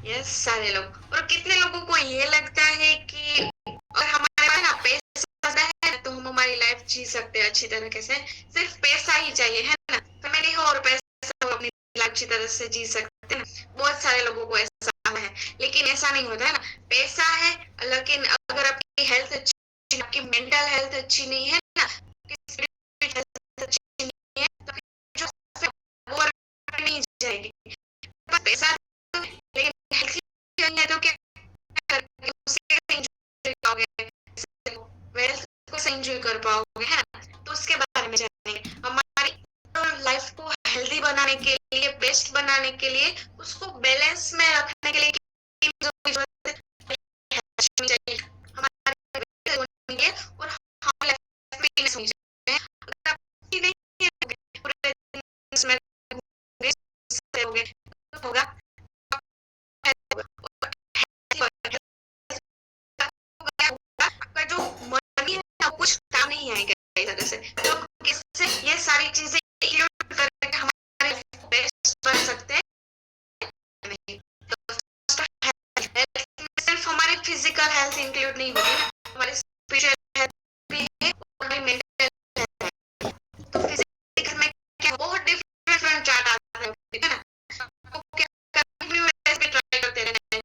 Yes, सारे लोग। और कितने लोगों को ये लगता है कि अगर हमारे पास ना पैसा है ना, तो हम हमारी लाइफ जी सकते हैं अच्छी तरीके से। सिर्फ पैसा ही चाहिए, है ना? फैमिली हो और पैसा हो, अपनी लाइफ अच्छी तरह से जी सकते हैं ना। बहुत सारे लोगों को ऐसा है, लेकिन ऐसा नहीं होता है ना। पैसा है, लेकिन अगर आपकी हेल्थ अच्छी, आपकी मेंटल हेल्थ अच्छी नहीं है ना, हेल्थ अच्छी नहीं है, तो फिर जो वो नहीं जाएगी। पैसा तो है, लेकिन हेल्थ नहीं है तो क्या करोगे? उसे एंजॉय पाओगे? वेल्थ को एंजॉय कर पाओगे, है ना? तो उसके बारे में जानेंगे। हमारी लाइफ को हेल्दी बनाने के लिए, बेस्ट बनाने के लिए, उसको बैलेंस में रखने के लिए चाहिए हमारे और हम लाइफ में नहीं चाहिए। अगर आप नहीं पूरे इसमें होगे तो होगा आपका जो मनी है ना, कुछ काम नहीं आएगा इस तरह से। तो इससे ये सारी चीजें इंक्लूड करके हमारे बेस्ट बन सकते हैं। नहीं तो हेल्थ में सिर्फ हमारी फिजिकल हेल्थ इंक्लूड नहीं होगी ना, हमारी स्पिरिचुअल हेल्थ भी है और हमारी मेंटल हेल्थ है। तो फिजिकल में क्या बहुत डिफरेंट चार्ट आते हैं, है ना? आपको क्या कंटिन्यू पे ट्राई करते रहना है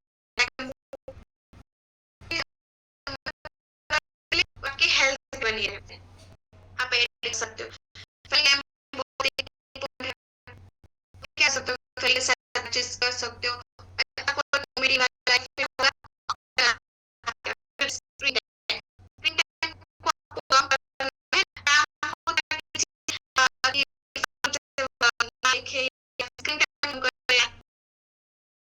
आपकी हेल्थ बनी रहती है। आप ऐड देख सकते हो, पहले हम क्या सकते हो, पहले चीज कर सकते हो। आपको कॉमेडी वाला लाइफ होगा, स्क्रीन टाइम, स्क्रीन टाइम को आपको कम करना है। काम होता है कि